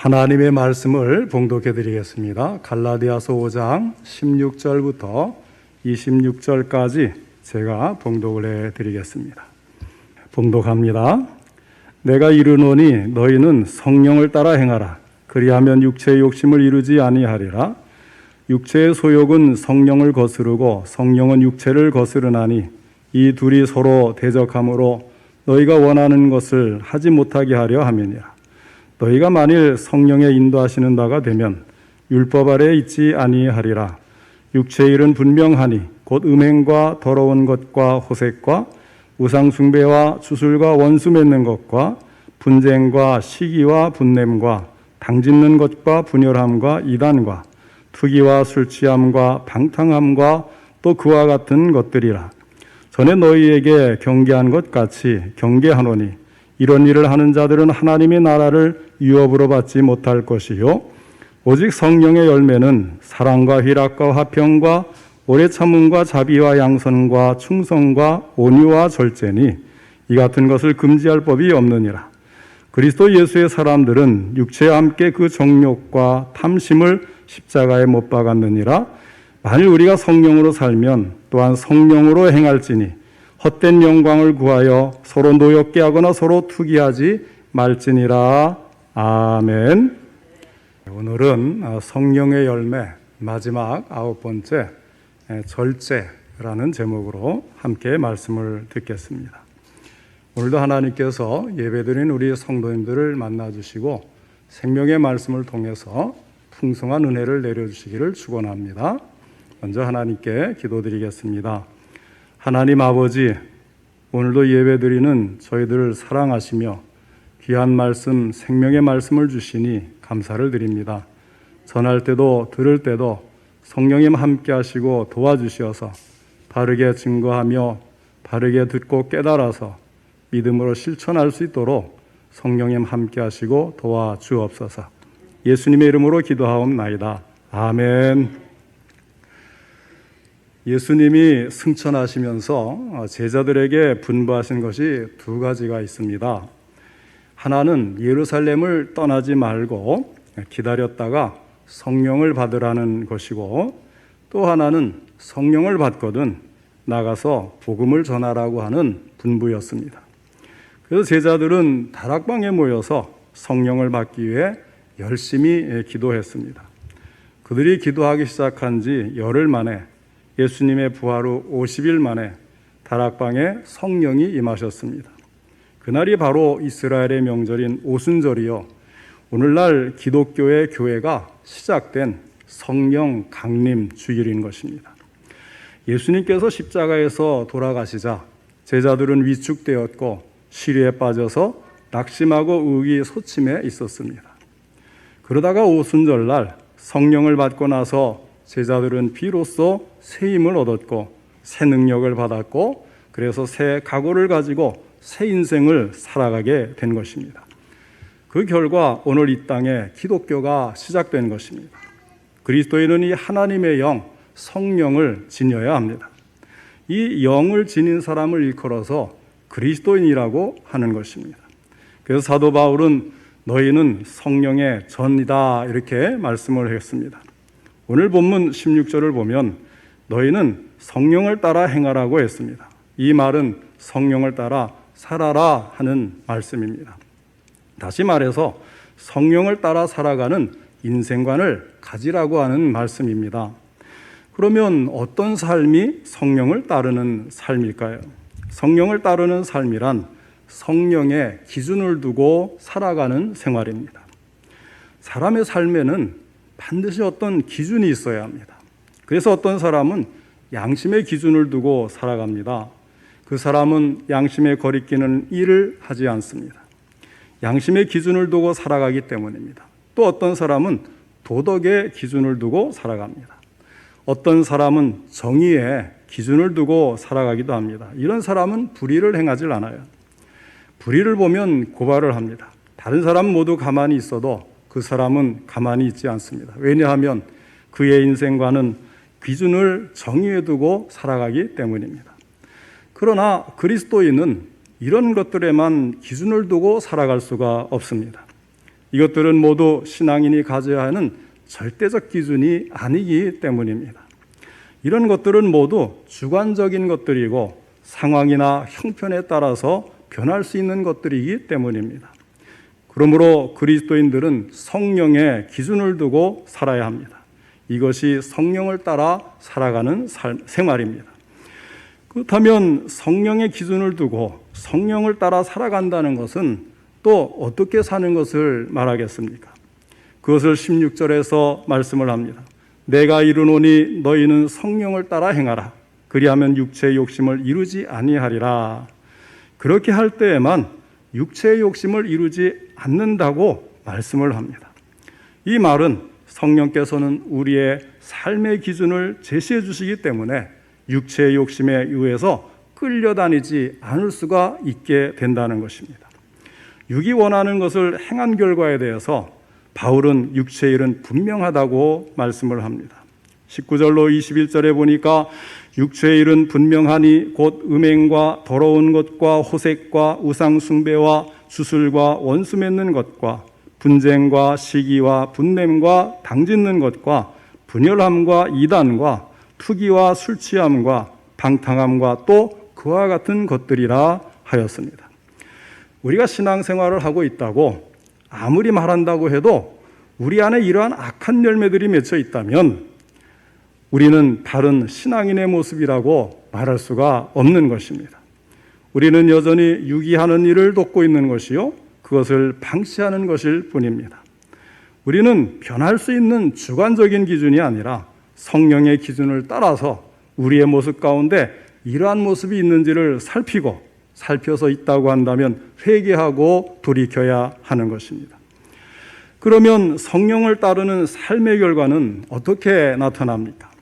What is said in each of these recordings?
하나님의 말씀을 봉독해 드리겠습니다. 갈라디아서 5장 16절부터 26절까지 제가 봉독을 해 드리겠습니다. 봉독합니다. 내가 이르노니 너희는 성령을 따라 행하라. 그리하면 육체의 욕심을 이루지 아니하리라. 육체의 소욕은 성령을 거스르고 성령은 육체를 거스르나니 이 둘이 서로 대적하므로 너희가 원하는 것을 하지 못하게 하려 함이니라. 너희가 만일 성령의 인도하시는 바가 되면 율법 아래 있지 아니하리라. 육체의 일은 분명하니 곧 음행과 더러운 것과 호색과 우상 숭배와 주술과 원수 맺는 것과 분쟁과 시기와 분냄과 당짓는 것과 분열함과 이단과 투기와 술 취함과 방탕함과 또 그와 같은 것들이라. 전에 너희에게 경계한 것 같이 경계하노니 이런 일을 하는 자들은 하나님의 나라를 유업으로 받지 못할 것이요 오직 성령의 열매는 사랑과 희락과 화평과 오래 참음과 자비와 양선과 충성과 온유와 절제니 이 같은 것을 금지할 법이 없느니라. 그리스도 예수의 사람들은 육체와 함께 그 정욕과 탐심을 십자가에 못 박았느니라. 만일 우리가 성령으로 살면 또한 성령으로 행할지니 헛된 영광을 구하여 서로 노엽게 하거나 서로 투기하지 말지니라. 아멘. 오늘은 성령의 열매 마지막 9번째 절제라는 제목으로 함께 말씀을 듣겠습니다. 오늘도 하나님께서 예배드린 우리 성도님들을 만나주시고 생명의 말씀을 통해서 풍성한 은혜를 내려주시기를 축원합니다. 먼저 하나님께 기도드리겠습니다. 하나님 아버지, 오늘도 예배드리는 저희들을 사랑하시며 귀한 말씀, 생명의 말씀을 주시니 감사를 드립니다. 전할 때도 들을 때도 성령님 함께 하시고 도와주시어서 바르게 증거하며 바르게 듣고 깨달아서 믿음으로 실천할 수 있도록 성령님 함께 하시고 도와주옵소서. 예수님의 이름으로 기도하옵나이다. 아멘. 예수님이 승천하시면서 제자들에게 분부하신 것이 두 가지가 있습니다. 하나는 예루살렘을 떠나지 말고 기다렸다가 성령을 받으라는 것이고, 또 하나는 성령을 받거든 나가서 복음을 전하라고 하는 분부였습니다. 그래서 제자들은 다락방에 모여서 성령을 받기 위해 열심히 기도했습니다. 그들이 기도하기 시작한 지 열흘 만에 예수님의 부활 후 50일 만에 다락방에 성령이 임하셨습니다. 그날이 바로 이스라엘의 명절인 오순절이요, 오늘날 기독교의 교회가 시작된 성령 강림 주일인 것입니다. 예수님께서 십자가에서 돌아가시자 제자들은 위축되었고 시리에 빠져서 낙심하고 의기소침해 있었습니다. 그러다가 오순절날 성령을 받고 나서 제자들은 비로소 새 힘을 얻었고 새 능력을 받았고, 그래서 새 각오를 가지고 새 인생을 살아가게 된 것입니다. 그 결과 오늘 이 땅에 기독교가 시작된 것입니다. 그리스도인은 이 하나님의 영, 성령을 지녀야 합니다. 이 영을 지닌 사람을 일컬어서 그리스도인이라고 하는 것입니다. 그래서 사도 바울은 너희는 성령의 전이다 이렇게 말씀을 했습니다. 오늘 본문 16절을 보면 너희는 성령을 따라 행하라고 했습니다. 이 말은 성령을 따라 살아라 하는 말씀입니다. 다시 말해서 성령을 따라 살아가는 인생관을 가지라고 하는 말씀입니다. 그러면 어떤 삶이 성령을 따르는 삶일까요? 성령을 따르는 삶이란 성령의 기준을 두고 살아가는 생활입니다. 사람의 삶에는 반드시 어떤 기준이 있어야 합니다. 그래서 어떤 사람은 양심의 기준을 두고 살아갑니다. 그 사람은 양심에 거리끼는 일을 하지 않습니다. 양심의 기준을 두고 살아가기 때문입니다. 또 어떤 사람은 도덕의 기준을 두고 살아갑니다. 어떤 사람은 정의의 기준을 두고 살아가기도 합니다. 이런 사람은 불의를 행하지 않아요. 불의를 보면 고발을 합니다. 다른 사람 모두 가만히 있어도 그 사람은 가만히 있지 않습니다. 왜냐하면 그의 인생과는 기준을 정의해 두고 살아가기 때문입니다. 그러나 그리스도인은 이런 것들에만 기준을 두고 살아갈 수가 없습니다. 이것들은 모두 신앙인이 가져야 하는 절대적 기준이 아니기 때문입니다. 이런 것들은 모두 주관적인 것들이고 상황이나 형편에 따라서 변할 수 있는 것들이기 때문입니다. 그러므로 그리스도인들은 성령의 기준을 두고 살아야 합니다. 이것이 성령을 따라 살아가는 생활입니다. 그렇다면 성령의 기준을 두고 성령을 따라 살아간다는 것은 또 어떻게 사는 것을 말하겠습니까? 그것을 16절에서 말씀을 합니다. 내가 이르노니 너희는 성령을 따라 행하라. 그리하면 육체의 욕심을 이루지 아니하리라. 그렇게 할 때에만 육체의 욕심을 이루지 않는다고 말씀을 합니다. 이 말은 성령께서는 우리의 삶의 기준을 제시해 주시기 때문에 육체의 욕심에 의해서 끌려다니지 않을 수가 있게 된다는 것입니다. 육이 원하는 것을 행한 결과에 대해서 바울은 육체의 일은 분명하다고 말씀을 합니다. 19절로 21절에 보니까 육체의 일은 분명하니 곧 음행과 더러운 것과 호색과 우상 숭배와 주술과 원수 맺는 것과 분쟁과 시기와 분냄과 당짓는 것과 분열함과 이단과 투기와 술 취함과 방탕함과 또 그와 같은 것들이라 하였습니다. 우리가 신앙생활을 하고 있다고 아무리 말한다고 해도 우리 안에 이러한 악한 열매들이 맺혀 있다면 우리는 바른 신앙인의 모습이라고 말할 수가 없는 것입니다. 우리는 여전히 유기하는 일을 돕고 있는 것이요, 그것을 방치하는 것일 뿐입니다. 우리는 변할 수 있는 주관적인 기준이 아니라 성령의 기준을 따라서 우리의 모습 가운데 이러한 모습이 있는지를 살펴서 있다고 한다면 회개하고 돌이켜야 하는 것입니다. 그러면 성령을 따르는 삶의 결과는 어떻게 나타납니까?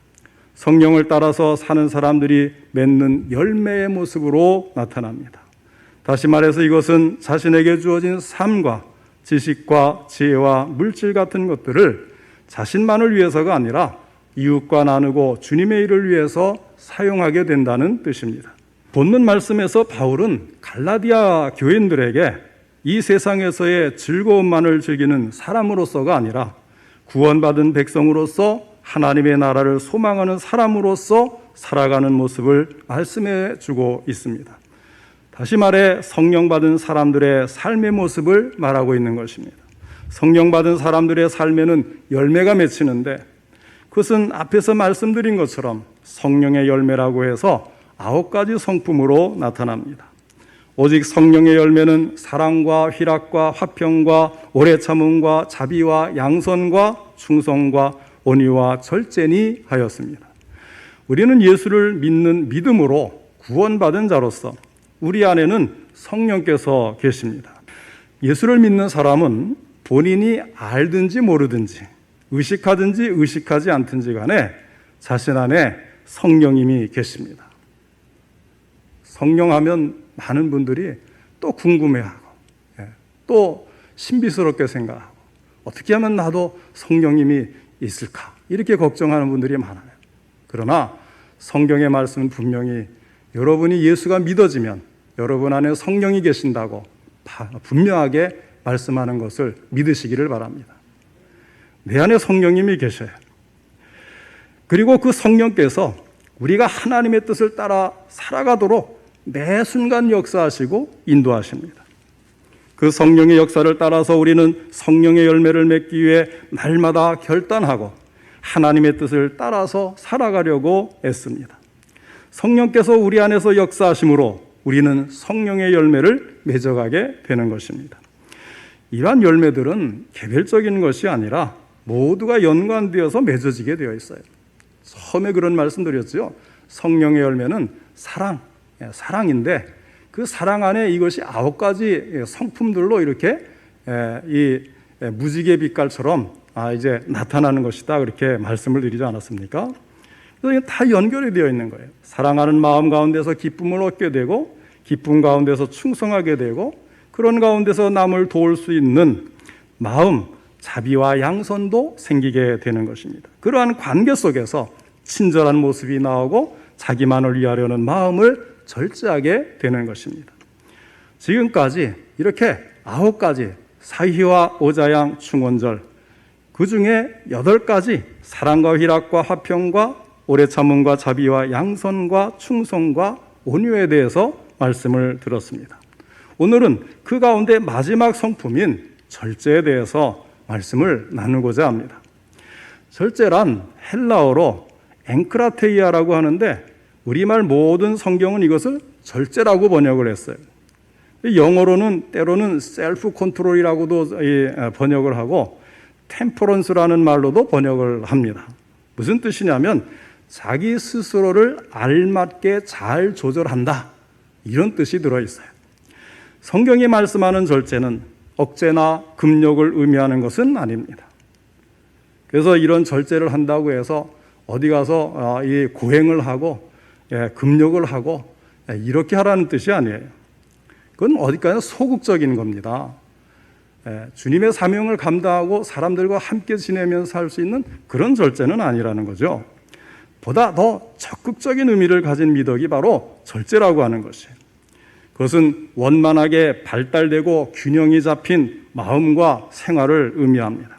성령을 따라서 사는 사람들이 맺는 열매의 모습으로 나타납니다. 다시 말해서 이것은 자신에게 주어진 삶과 지식과 지혜와 물질 같은 것들을 자신만을 위해서가 아니라 이웃과 나누고 주님의 일을 위해서 사용하게 된다는 뜻입니다. 본문 말씀에서 바울은 갈라디아 교인들에게 이 세상에서의 즐거움만을 즐기는 사람으로서가 아니라 구원받은 백성으로서 하나님의 나라를 소망하는 사람으로서 살아가는 모습을 말씀해 주고 있습니다. 다시 말해 성령 받은 사람들의 삶의 모습을 말하고 있는 것입니다. 성령 받은 사람들의 삶에는 열매가 맺히는데 그것은 앞에서 말씀드린 것처럼 성령의 열매라고 해서 9가지 성품으로 나타납니다. 오직 성령의 열매는 사랑과 희락과 화평과 오래 참음과 자비와 양선과 충성과 온유와 절제니 하였습니다. 우리는 예수를 믿는 믿음으로 구원받은 자로서 우리 안에는 성령께서 계십니다. 예수를 믿는 사람은 본인이 알든지 모르든지 의식하든지 의식하지 않든지 간에 자신 안에 성령님이 계십니다. 성령하면 많은 분들이 또 궁금해하고 또 신비스럽게 생각하고 어떻게 하면 나도 성령님이 있을까 이렇게 걱정하는 분들이 많아요. 그러나 성경의 말씀은 분명히 여러분이 예수가 믿어지면 여러분 안에 성령이 계신다고 분명하게 말씀하는 것을 믿으시기를 바랍니다. 내 안에 성령님이 계셔요. 그리고 그 성령께서 우리가 하나님의 뜻을 따라 살아가도록 매 순간 역사하시고 인도하십니다. 그 성령의 역사를 따라서 우리는 성령의 열매를 맺기 위해 날마다 결단하고 하나님의 뜻을 따라서 살아가려고 애씁니다. 성령께서 우리 안에서 역사하심으로 우리는 성령의 열매를 맺어가게 되는 것입니다. 이러한 열매들은 개별적인 것이 아니라 모두가 연관되어서 맺어지게 되어 있어요. 처음에 그런 말씀드렸죠. 성령의 열매는 사랑인데 그 사랑 안에 이것이 9가지 성품들로 이렇게 이 무지개 빛깔처럼 이제 나타나는 것이다 그렇게 말씀을 드리지 않았습니까? 그래서 다 연결이 되어 있는 거예요. 사랑하는 마음 가운데서 기쁨을 얻게 되고 기쁨 가운데서 충성하게 되고 그런 가운데서 남을 도울 수 있는 마음, 자비와 양선도 생기게 되는 것입니다. 그러한 관계 속에서 친절한 모습이 나오고 자기만을 위하려는 마음을 절제하게 되는 것입니다. 지금까지 이렇게 9가지 사희와 오자양 충원절, 그 중에 8가지 사랑과 희락과 화평과 오래 참음과 자비와 양선과 충성과 온유에 대해서 말씀을 들었습니다. 오늘은 그 가운데 마지막 성품인 절제에 대해서 말씀을 나누고자 합니다. 절제란 헬라어로 앵크라테이아라고 하는데 우리말 모든 성경은 이것을 절제라고 번역을 했어요. 영어로는 때로는 셀프 컨트롤이라고도 번역을 하고 템퍼런스라는 말로도 번역을 합니다. 무슨 뜻이냐면 자기 스스로를 알맞게 잘 조절한다, 이런 뜻이 들어있어요. 성경이 말씀하는 절제는 억제나 금욕을 의미하는 것은 아닙니다. 그래서 이런 절제를 한다고 해서 어디 가서 이 고행을 하고 금욕을 하고 이렇게 하라는 뜻이 아니에요. 그건 어디까지나 소극적인 겁니다. 주님의 사명을 감당하고 사람들과 함께 지내면서 할 수 있는 그런 절제는 아니라는 거죠. 보다 더 적극적인 의미를 가진 미덕이 바로 절제라고 하는 것이에요. 그것은 원만하게 발달되고 균형이 잡힌 마음과 생활을 의미합니다.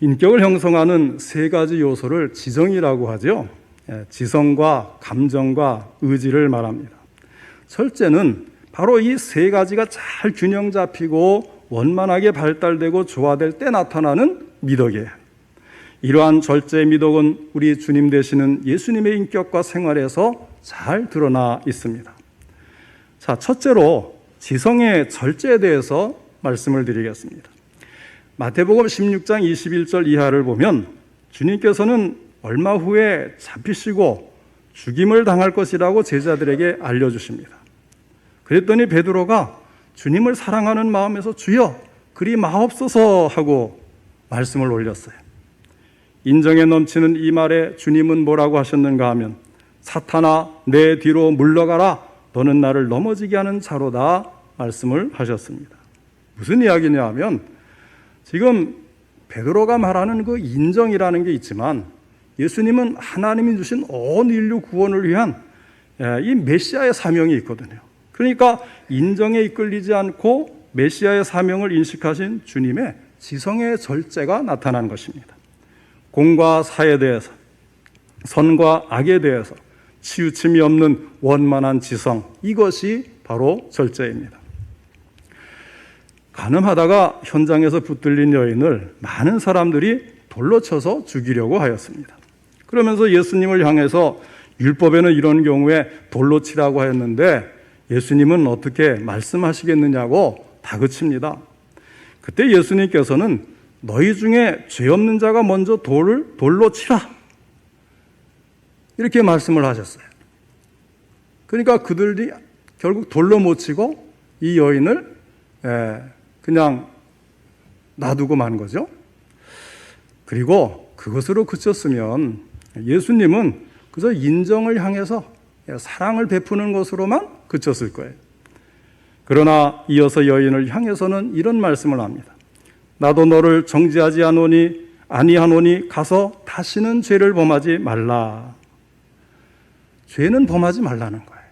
인격을 형성하는 3가지 요소를 지성이라고 하죠. 지성과 감정과 의지를 말합니다. 절제는 바로 이 3가지가 잘 균형 잡히고 원만하게 발달되고 조화될 때 나타나는 미덕이에요. 이러한 절제의 미덕은 우리 주님 되시는 예수님의 인격과 생활에서 잘 드러나 있습니다. 자, 첫째로 지성의 절제에 대해서 말씀을 드리겠습니다. 마태복음 16장 21절 이하를 보면 주님께서는 얼마 후에 잡히시고 죽임을 당할 것이라고 제자들에게 알려주십니다. 그랬더니 베드로가 주님을 사랑하는 마음에서 주여 그리 마옵소서 하고 말씀을 올렸어요. 인정에 넘치는 이 말에 주님은 뭐라고 하셨는가 하면 사탄아 내 뒤로 물러가라 너는 나를 넘어지게 하는 자로다 말씀을 하셨습니다. 무슨 이야기냐 하면 지금 베드로가 말하는 그 인정이라는 게 있지만 예수님은 하나님이 주신 온 인류 구원을 위한 이 메시아의 사명이 있거든요. 그러니까 인정에 이끌리지 않고 메시아의 사명을 인식하신 주님의 지성의 절제가 나타난 것입니다. 공과 사에 대해서, 선과 악에 대해서 치우침이 없는 원만한 지성, 이것이 바로 절제입니다. 가늠하다가 현장에서 붙들린 여인을 많은 사람들이 돌로 쳐서 죽이려고 하였습니다. 그러면서 예수님을 향해서 율법에는 이런 경우에 돌로 치라고 하였는데 예수님은 어떻게 말씀하시겠느냐고 다그칩니다. 그때 예수님께서는 너희 중에 죄 없는 자가 먼저 돌로 치라 이렇게 말씀을 하셨어요. 그러니까 그들이 결국 돌로 못 치고 이 여인을 그냥 놔두고 만 거죠. 그리고 그것으로 그쳤으면 예수님은 그저 인정을 향해서 사랑을 베푸는 것으로만 그쳤을 거예요. 그러나 이어서 여인을 향해서는 이런 말씀을 합니다. 나도 너를 정죄하지 아니하노니 가서 다시는 죄를 범하지 말라. 죄는 범하지 말라는 거예요.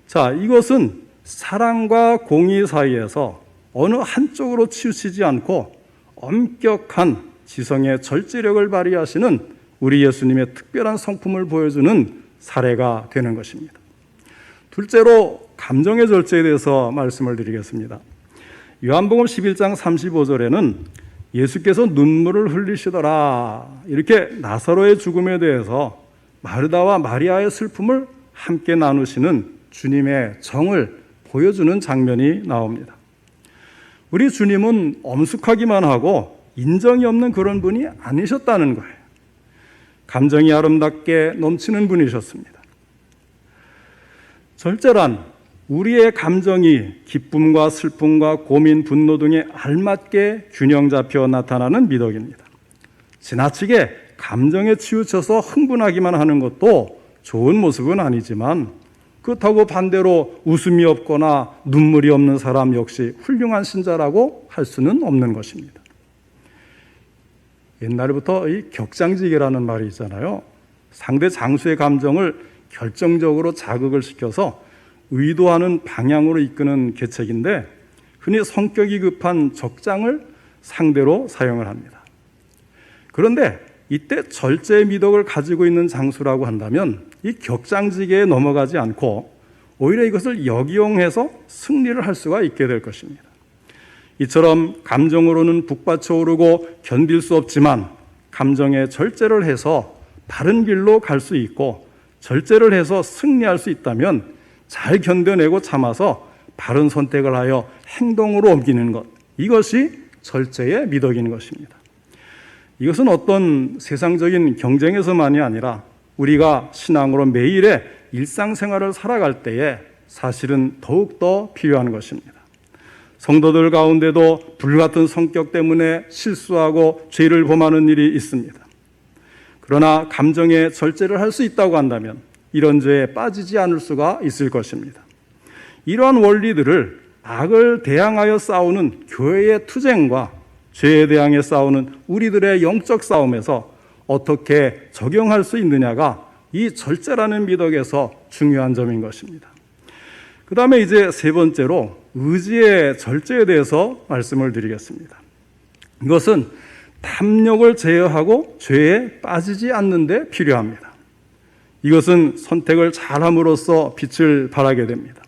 자, 이것은 사랑과 공의 사이에서 어느 한쪽으로 치우치지 않고 엄격한 지성의 절제력을 발휘하시는 우리 예수님의 특별한 성품을 보여주는 사례가 되는 것입니다. 둘째로 감정의 절제에 대해서 말씀을 드리겠습니다. 요한복음 11장 35절에는 예수께서 눈물을 흘리시더라 이렇게 나사로의 죽음에 대해서 마르다와 마리아의 슬픔을 함께 나누시는 주님의 정을 보여주는 장면이 나옵니다. 우리 주님은 엄숙하기만 하고 인정이 없는 그런 분이 아니셨다는 거예요. 감정이 아름답게 넘치는 분이셨습니다. 절제란 우리의 감정이 기쁨과 슬픔과 고민, 분노 등에 알맞게 균형 잡혀 나타나는 미덕입니다. 지나치게 감정에 치우쳐서 흥분하기만 하는 것도 좋은 모습은 아니지만 그렇다고 반대로 웃음이 없거나 눈물이 없는 사람 역시 훌륭한 신자라고 할 수는 없는 것입니다. 옛날부터 이 격장지기라는 말이 있잖아요. 상대 장수의 감정을 결정적으로 자극을 시켜서 의도하는 방향으로 이끄는 계책인데 흔히 성격이 급한 적장을 상대로 사용을 합니다. 그런데 이때 절제의 미덕을 가지고 있는 장수라고 한다면 이 격장지게에 넘어가지 않고 오히려 이것을 역이용해서 승리를 할 수가 있게 될 것입니다. 이처럼 감정으로는 북받쳐 오르고 견딜 수 없지만 감정에 절제를 해서 바른 길로 갈 수 있고 절제를 해서 승리할 수 있다면 잘 견뎌내고 참아서 바른 선택을 하여 행동으로 옮기는 것, 이것이 절제의 미덕인 것입니다. 이것은 어떤 세상적인 경쟁에서만이 아니라 우리가 신앙으로 매일의 일상생활을 살아갈 때에 사실은 더욱더 필요한 것입니다. 성도들 가운데도 불같은 성격 때문에 실수하고 죄를 범하는 일이 있습니다. 그러나 감정에 절제를 할 수 있다고 한다면 이런 죄에 빠지지 않을 수가 있을 것입니다. 이러한 원리들을 악을 대항하여 싸우는 교회의 투쟁과 죄에 대항해 싸우는 우리들의 영적 싸움에서 어떻게 적용할 수 있느냐가 이 절제라는 미덕에서 중요한 점인 것입니다. 그 다음에 이제 세 번째로 의지의 절제에 대해서 말씀을 드리겠습니다. 이것은 탐욕을 제어하고 죄에 빠지지 않는 데 필요합니다. 이것은 선택을 잘함으로써 빛을 발하게 됩니다.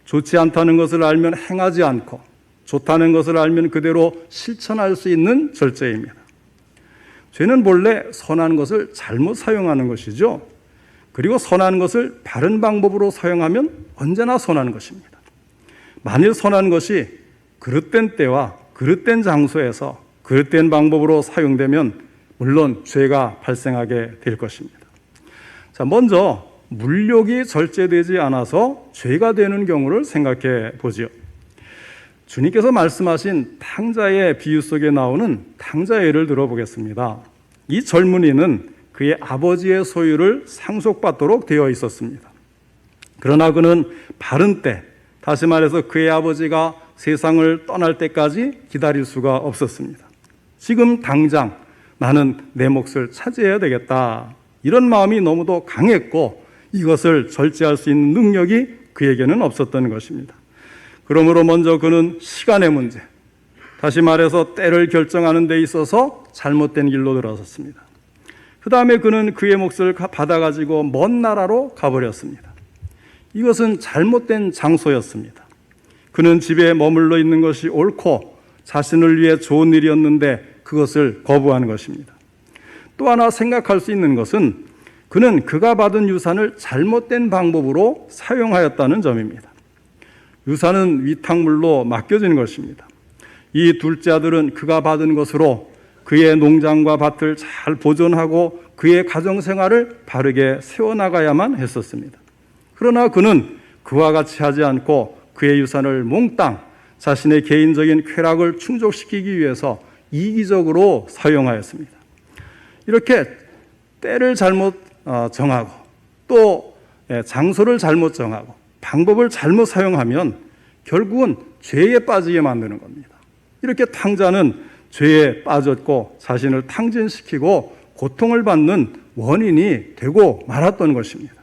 좋지 않다는 것을 알면 행하지 않고 좋다는 것을 알면 그대로 실천할 수 있는 절제입니다. 죄는 본래 선한 것을 잘못 사용하는 것이죠. 그리고 선한 것을 바른 방법으로 사용하면 언제나 선한 것입니다. 만일 선한 것이 그릇된 때와 그릇된 장소에서 그릇된 방법으로 사용되면 물론 죄가 발생하게 될 것입니다. 자, 먼저 물욕이 절제되지 않아서 죄가 되는 경우를 생각해 보지요. 주님께서 말씀하신 탕자의 비유 속에 나오는 탕자 예를 들어보겠습니다. 이 젊은이는 그의 아버지의 소유를 상속받도록 되어 있었습니다. 그러나 그는 바른 때, 다시 말해서 그의 아버지가 세상을 떠날 때까지 기다릴 수가 없었습니다. 지금 당장 나는 내 몫을 차지해야 되겠다. 이런 마음이 너무도 강했고 이것을 절제할 수 있는 능력이 그에게는 없었던 것입니다. 그러므로 먼저 그는 시간의 문제, 다시 말해서 때를 결정하는 데 있어서 잘못된 길로 들어섰습니다. 그 다음에 그는 그의 몫을 받아가지고 먼 나라로 가버렸습니다. 이것은 잘못된 장소였습니다. 그는 집에 머물러 있는 것이 옳고 자신을 위해 좋은 일이었는데 그것을 거부하는 것입니다. 또 하나 생각할 수 있는 것은 그는 그가 받은 유산을 잘못된 방법으로 사용하였다는 점입니다. 유산은 위탁물로 맡겨진 것입니다. 이 둘째 아들은 그가 받은 것으로 그의 농장과 밭을 잘 보존하고 그의 가정생활을 바르게 세워나가야만 했었습니다. 그러나 그는 그와 같이 하지 않고 그의 유산을 몽땅 자신의 개인적인 쾌락을 충족시키기 위해서 이기적으로 사용하였습니다. 이렇게 때를 잘못 정하고 또 장소를 잘못 정하고 방법을 잘못 사용하면 결국은 죄에 빠지게 만드는 겁니다. 이렇게 탕자는 죄에 빠졌고 자신을 탕진시키고 고통을 받는 원인이 되고 말았던 것입니다.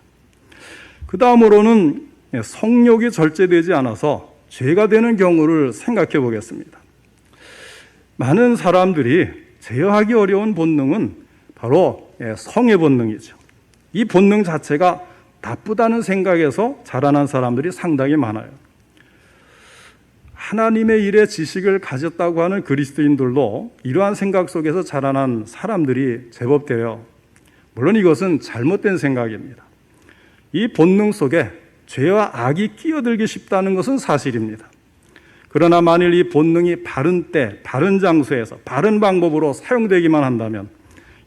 그 다음으로는 성욕이 절제되지 않아서 죄가 되는 경우를 생각해 보겠습니다. 많은 사람들이 제어하기 어려운 본능은 바로 성의 본능이죠. 이 본능 자체가 나쁘다는 생각에서 자라난 사람들이 상당히 많아요. 하나님의 일에 지식을 가졌다고 하는 그리스도인들도 이러한 생각 속에서 자라난 사람들이 제법 돼요. 물론 이것은 잘못된 생각입니다. 이 본능 속에 죄와 악이 끼어들기 쉽다는 것은 사실입니다. 그러나 만일 이 본능이 바른 때, 바른 장소에서, 바른 방법으로 사용되기만 한다면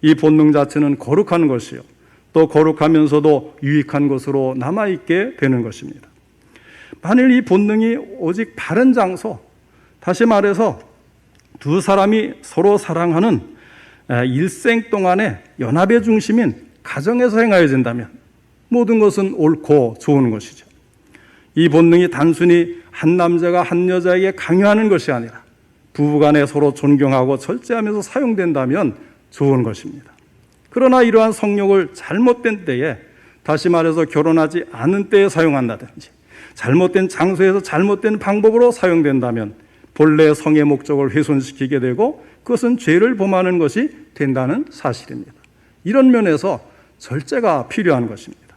이 본능 자체는 거룩한 것이요. 또 거룩하면서도 유익한 것으로 남아있게 되는 것입니다. 만일 이 본능이 오직 바른 장소, 다시 말해서 두 사람이 서로 사랑하는 일생 동안의 연합의 중심인 가정에서 행하여진다면 모든 것은 옳고 좋은 것이죠. 이 본능이 단순히 한 남자가 한 여자에게 강요하는 것이 아니라 부부간에 서로 존경하고 절제하면서 사용된다면 좋은 것입니다. 그러나 이러한 성욕을 잘못된 때에, 다시 말해서 결혼하지 않은 때에 사용한다든지 잘못된 장소에서 잘못된 방법으로 사용된다면 본래 성의 목적을 훼손시키게 되고 그것은 죄를 범하는 것이 된다는 사실입니다. 이런 면에서 절제가 필요한 것입니다.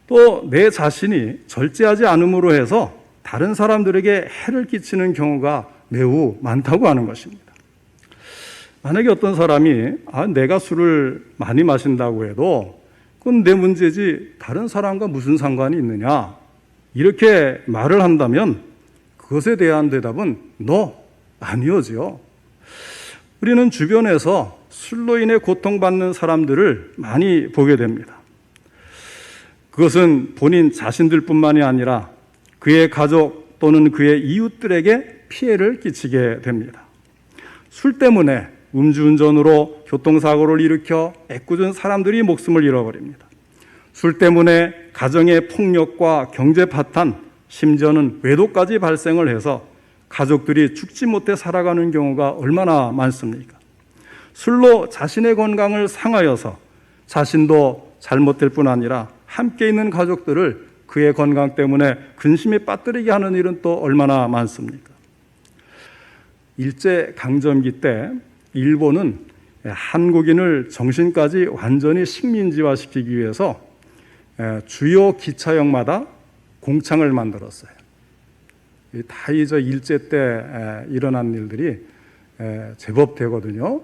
또 내 자신이 절제하지 않음으로 해서 다른 사람들에게 해를 끼치는 경우가 매우 많다고 하는 것입니다. 만약에 어떤 사람이 내가 술을 많이 마신다고 해도 그건 내 문제지 다른 사람과 무슨 상관이 있느냐 이렇게 말을 한다면 그것에 대한 대답은 아니오지요. 우리는 주변에서 술로 인해 고통받는 사람들을 많이 보게 됩니다. 그것은 본인 자신들뿐만이 아니라 그의 가족 또는 그의 이웃들에게 피해를 끼치게 됩니다. 술 때문에 음주운전으로 교통사고를 일으켜 애꿎은 사람들이 목숨을 잃어버립니다. 술 때문에 가정의 폭력과 경제 파탄, 심지어는 외도까지 발생을 해서 가족들이 죽지 못해 살아가는 경우가 얼마나 많습니까? 술로 자신의 건강을 상하여서 자신도 잘못될 뿐 아니라 함께 있는 가족들을 그의 건강 때문에 근심에 빠뜨리게 하는 일은 또 얼마나 많습니까? 일제강점기 때 일본은 한국인을 정신까지 완전히 식민지화시키기 위해서 주요 기차역마다 공창을 만들었어요. 다 저 일제 때 일어난 일들이 제법 되거든요.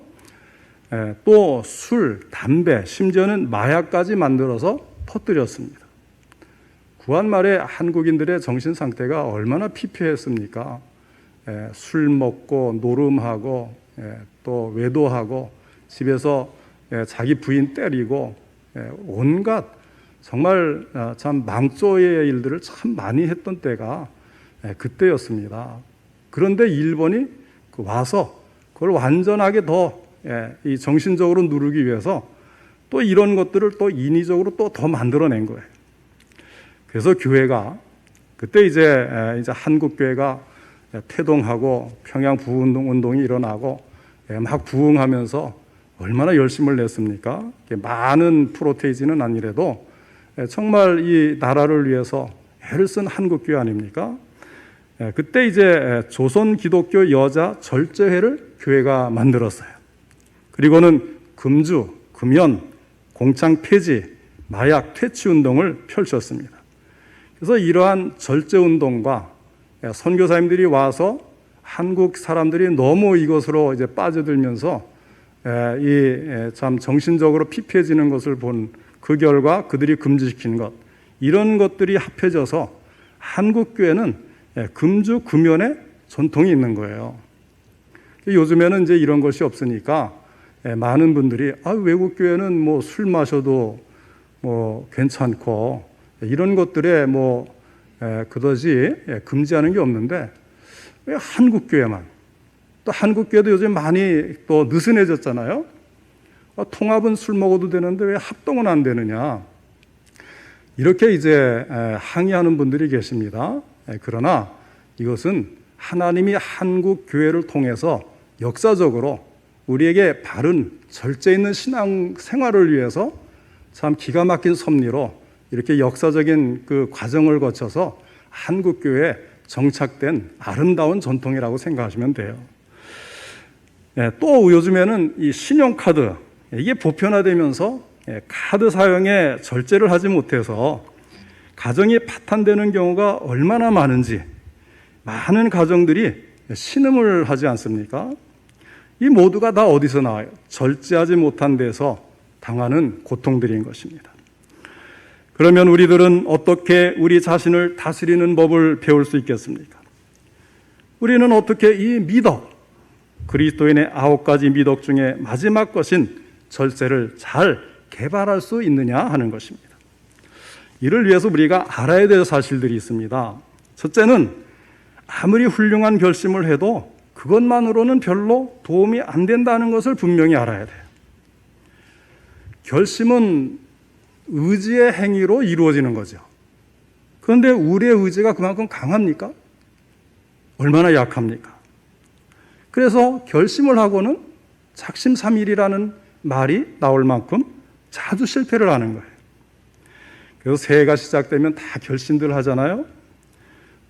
또 술, 담배, 심지어는 마약까지 만들어서 퍼뜨렸습니다. 구한 말에 한국인들의 정신 상태가 얼마나 피폐했습니까? 술 먹고 노름하고 또 외도하고 집에서 자기 부인 때리고 온갖 정말 참 망조의 일들을 참 많이 했던 때가 그때였습니다. 그런데 일본이 와서 그걸 완전하게 더 이 정신적으로 누르기 위해서 또 이런 것들을 또 인위적으로 또 더 만들어낸 거예요. 그래서 교회가 그때 이제 한국 교회가 태동하고 평양 부흥운동이 일어나고 막 부흥하면서 얼마나 열심을 냈습니까? 많은 프로테이지는 아니래도 정말 이 나라를 위해서 애를 쓴 한국 교회 아닙니까? 그때 이제 조선 기독교 여자 절제회를 교회가 만들었어요. 그리고는 금주, 금연, 공창 폐지, 마약 퇴치 운동을 펼쳤습니다. 그래서 이러한 절제 운동과 선교사님들이 와서 한국 사람들이 너무 이것으로 이제 빠져들면서 이 참 정신적으로 피폐해지는 것을 본 그 결과 그들이 금지시킨 것, 이런 것들이 합해져서 한국 교회는 금주 금연의 전통이 있는 거예요. 요즘에는 이제 이런 것이 없으니까 많은 분들이 외국 교회는 뭐 술 마셔도 뭐 괜찮고 이런 것들에 뭐 그것이 금지하는 게 없는데 왜 한국 교회만, 또 한국 교회도 요즘 많이 또 느슨해졌잖아요. 통합은 술 먹어도 되는데 왜 합동은 안 되느냐, 이렇게 이제 항의하는 분들이 계십니다. 그러나 이것은 하나님이 한국 교회를 통해서 역사적으로 우리에게 바른 절제 있는 신앙 생활을 위해서 참 기가 막힌 섭리로 이렇게 역사적인 그 과정을 거쳐서 한국 교회에 정착된 아름다운 전통이라고 생각하시면 돼요. 또 요즘에는 이 신용카드, 이게 보편화되면서 카드 사용에 절제를 하지 못해서 가정이 파탄되는 경우가 얼마나 많은지, 많은 가정들이 신음을 하지 않습니까? 이 모두가 다 어디서 나와요? 절제하지 못한 데서 당하는 고통들인 것입니다. 그러면 우리들은 어떻게 우리 자신을 다스리는 법을 배울 수 있겠습니까? 우리는 어떻게 이 미덕, 그리스도인의 9가지 미덕 중에 마지막 것인 절제를 잘 개발할 수 있느냐 하는 것입니다. 이를 위해서 우리가 알아야 될 사실들이 있습니다. 첫째는 아무리 훌륭한 결심을 해도 그것만으로는 별로 도움이 안 된다는 것을 분명히 알아야 돼요. 결심은 의지의 행위로 이루어지는 거죠. 그런데 우리의 의지가 그만큼 강합니까? 얼마나 약합니까? 그래서 결심을 하고는 작심삼일이라는 말이 나올 만큼 자주 실패를 하는 거예요. 그래서 새해가 시작되면 다 결심들 하잖아요.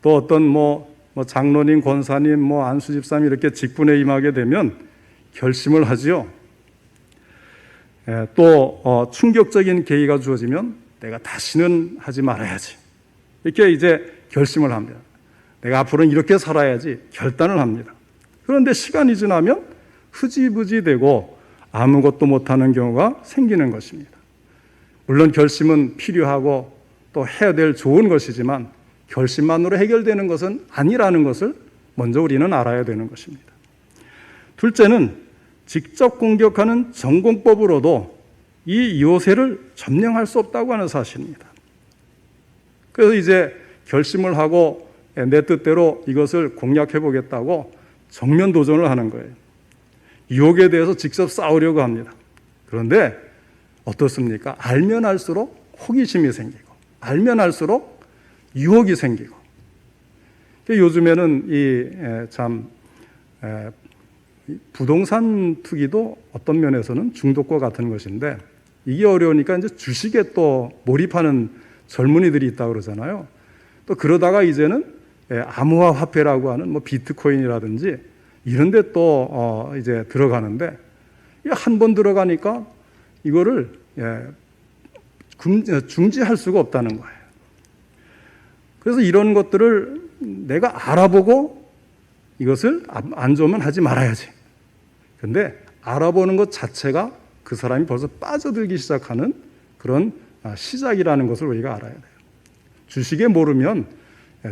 또 어떤 장로님, 권사님, 안수집사님 이렇게 직분에 임하게 되면 결심을 하지요. 또 충격적인 계기가 주어지면 내가 다시는 하지 말아야지. 이렇게 이제 결심을 합니다. 내가 앞으로는 이렇게 살아야지 결단을 합니다. 그런데 시간이 지나면 흐지부지 되고 아무것도 못하는 경우가 생기는 것입니다. 물론 결심은 필요하고 또 해야 될 좋은 것이지만 결심만으로 해결되는 것은 아니라는 것을 먼저 우리는 알아야 되는 것입니다. 둘째는 직접 공격하는 전공법으로도 이 요새를 점령할 수 없다고 하는 사실입니다. 그래서 이제 결심을 하고 내 뜻대로 이것을 공략해 보겠다고 정면 도전을 하는 거예요. 유혹에 대해서 직접 싸우려고 합니다. 그런데 어떻습니까? 알면 알수록 호기심이 생기고 알면 알수록 유혹이 생기고 요즘에는 부동산 투기도 어떤 면에서는 중독과 같은 것인데 이게 어려우니까 이제 주식에 또 몰입하는 젊은이들이 있다고 그러잖아요. 또 그러다가 이제는 암호화 화폐라고 하는 비트코인이라든지 이런 데 또 이제 들어가는데 한 번 들어가니까 이거를 중지할 수가 없다는 거예요. 그래서 이런 것들을 내가 알아보고 이것을 안 좋으면 하지 말아야지. 근데 알아보는 것 자체가 그 사람이 벌써 빠져들기 시작하는 그런 시작이라는 것을 우리가 알아야 돼요. 주식에 모르면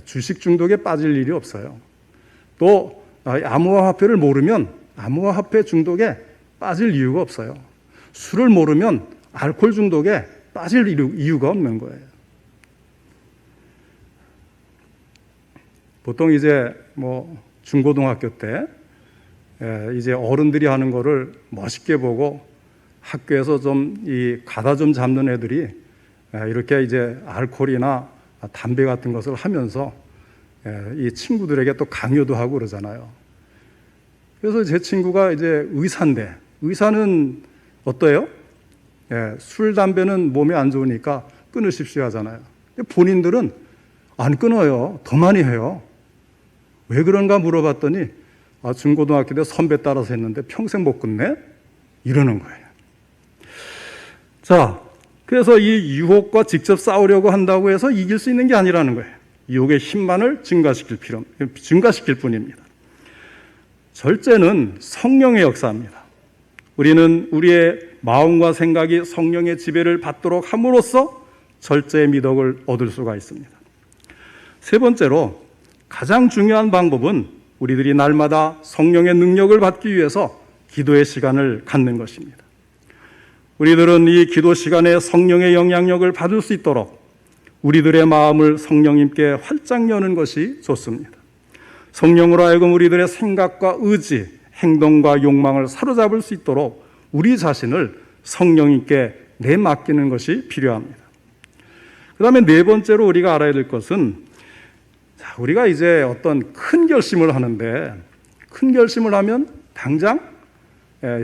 주식 중독에 빠질 일이 없어요. 또 암호화 화폐를 모르면 암호화 화폐 중독에 빠질 이유가 없어요. 술을 모르면 알코올 중독에 빠질 이유가 없는 거예요. 보통 이제 중고등학교 때 이제 어른들이 하는 거를 멋있게 보고 학교에서 가다 잡는 애들이 이렇게 이제 알코올이나 담배 같은 것을 하면서 이 친구들에게 또 강요도 하고 그러잖아요. 그래서 제 친구가 이제 의사인데 의사는 어때요? 술, 담배는 몸에 안 좋으니까 끊으십시오 하잖아요. 근데 본인들은 안 끊어요. 더 많이 해요. 왜 그런가 물어봤더니 중고등학교 때 선배 따라서 했는데 평생 못 끊네? 이러는 거예요. 자, 그래서 이 유혹과 직접 싸우려고 한다고 해서 이길 수 있는 게 아니라는 거예요. 유혹의 힘만을 증가시킬 뿐입니다. 절제는 성령의 역사입니다. 우리는 우리의 마음과 생각이 성령의 지배를 받도록 함으로써 절제의 미덕을 얻을 수가 있습니다. 세 번째로 가장 중요한 방법은 우리들이 날마다 성령의 능력을 받기 위해서 기도의 시간을 갖는 것입니다. 우리들은 이 기도 시간에 성령의 영향력을 받을 수 있도록 우리들의 마음을 성령님께 활짝 여는 것이 좋습니다. 성령으로 하여금 우리들의 생각과 의지, 행동과 욕망을 사로잡을 수 있도록 우리 자신을 성령님께 내맡기는 것이 필요합니다. 그 다음에 네 번째로 우리가 알아야 될 것은 우리가 이제 어떤 큰 결심을 하는데 큰 결심을 하면 당장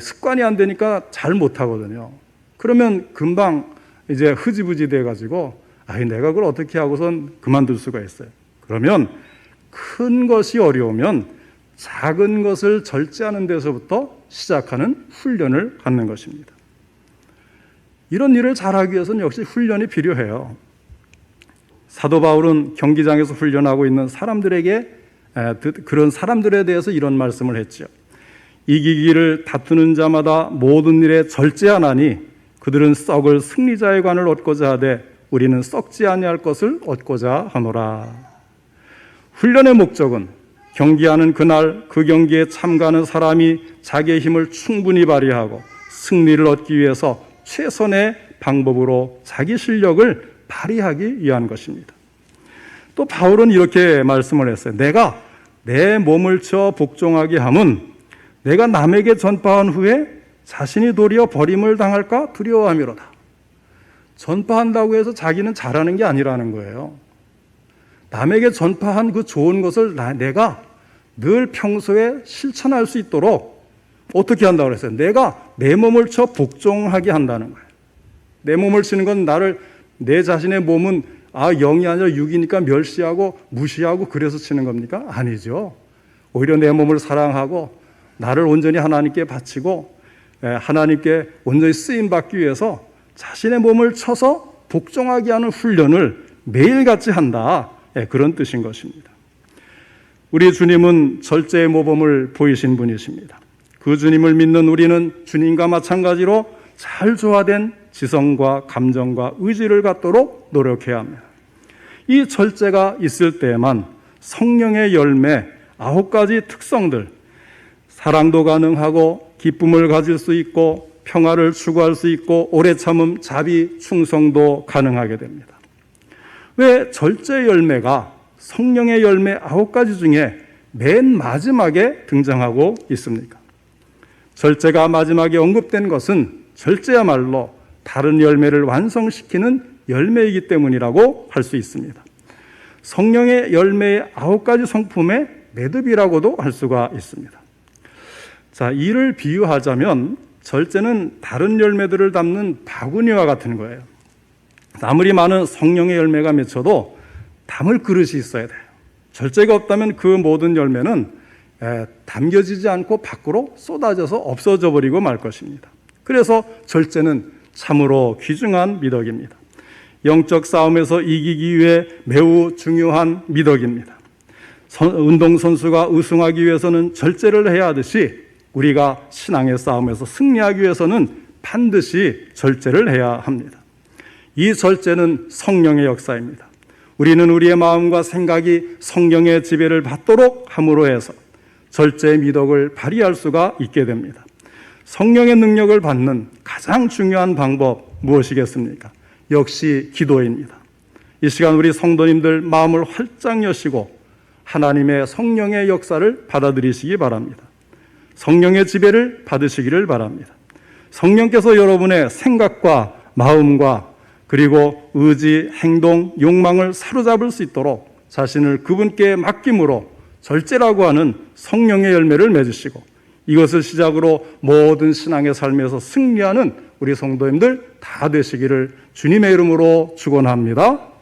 습관이 안 되니까 잘 못하거든요. 그러면 금방 이제 흐지부지 돼가지고 내가 그걸 어떻게 하고선 그만둘 수가 있어요. 그러면 큰 것이 어려우면 작은 것을 절제하는 데서부터 시작하는 훈련을 갖는 것입니다. 이런 일을 잘하기 위해서는 역시 훈련이 필요해요. 사도 바울은 경기장에서 훈련하고 있는 그런 사람들에 대해서 이런 말씀을 했죠. 이기기를 다투는 자마다 모든 일에 절제하나니 그들은 썩을 승리자의 관을 얻고자 하되 우리는 썩지 아니할 것을 얻고자 하노라. 훈련의 목적은 경기하는 그날 그 경기에 참가하는 사람이 자기의 힘을 충분히 발휘하고 승리를 얻기 위해서 최선의 방법으로 자기 실력을 발휘하기 위한 것입니다. 또 바울은 이렇게 말씀을 했어요. 내가 내 몸을 쳐 복종하게 함은 내가 남에게 전파한 후에 자신이 도리어 버림을 당할까 두려워함이로다. 전파한다고 해서 자기는 잘하는 게 아니라는 거예요. 남에게 전파한 그 좋은 것을 내가 늘 평소에 실천할 수 있도록 어떻게 한다고 그랬어요? 내가 내 몸을 쳐 복종하게 한다는 거예요. 내 몸을 치는 건 내 자신의 몸은 0이 아니라 6이니까 멸시하고 무시하고 그래서 치는 겁니까? 아니죠. 오히려 내 몸을 사랑하고 나를 온전히 하나님께 바치고 하나님께 온전히 쓰임받기 위해서 자신의 몸을 쳐서 복종하게 하는 훈련을 매일같이 한다. 그런 뜻인 것입니다. 우리 주님은 절제의 모범을 보이신 분이십니다. 그 주님을 믿는 우리는 주님과 마찬가지로 잘 조화된 지성과 감정과 의지를 갖도록 노력해야 합니다. 이 절제가 있을 때에만 성령의 열매 9가지 특성들, 사랑도 가능하고 기쁨을 가질 수 있고 평화를 추구할 수 있고 오래 참음, 자비, 충성도 가능하게 됩니다. 왜 절제 열매가 성령의 열매 9가지 중에 맨 마지막에 등장하고 있습니까? 절제가 마지막에 언급된 것은 절제야말로 다른 열매를 완성시키는 열매이기 때문이라고 할 수 있습니다. 성령의 열매의 9가지 성품의 매듭이라고도 할 수가 있습니다. 자, 이를 비유하자면 절제는 다른 열매들을 담는 바구니와 같은 거예요. 아무리 많은 성령의 열매가 맺혀도 담을 그릇이 있어야 돼요. 절제가 없다면 그 모든 열매는 담겨지지 않고 밖으로 쏟아져서 없어져 버리고 말 것입니다. 그래서 절제는 참으로 귀중한 미덕입니다. 영적 싸움에서 이기기 위해 매우 중요한 미덕입니다. 운동선수가 우승하기 위해서는 절제를 해야 하듯이 우리가 신앙의 싸움에서 승리하기 위해서는 반드시 절제를 해야 합니다. 이 절제는 성령의 역사입니다. 우리는 우리의 마음과 생각이 성령의 지배를 받도록 함으로 해서 절제의 미덕을 발휘할 수가 있게 됩니다. 성령의 능력을 받는 가장 중요한 방법 무엇이겠습니까? 역시 기도입니다. 이 시간 우리 성도님들 마음을 활짝 여시고 하나님의 성령의 역사를 받아들이시기 바랍니다. 성령의 지배를 받으시기를 바랍니다. 성령께서 여러분의 생각과 마음과 그리고 의지, 행동, 욕망을 사로잡을 수 있도록 자신을 그분께 맡김으로 절제라고 하는 성령의 열매를 맺으시고 이것을 시작으로 모든 신앙의 삶에서 승리하는 우리 성도님들 다 되시기를 주님의 이름으로 축원합니다.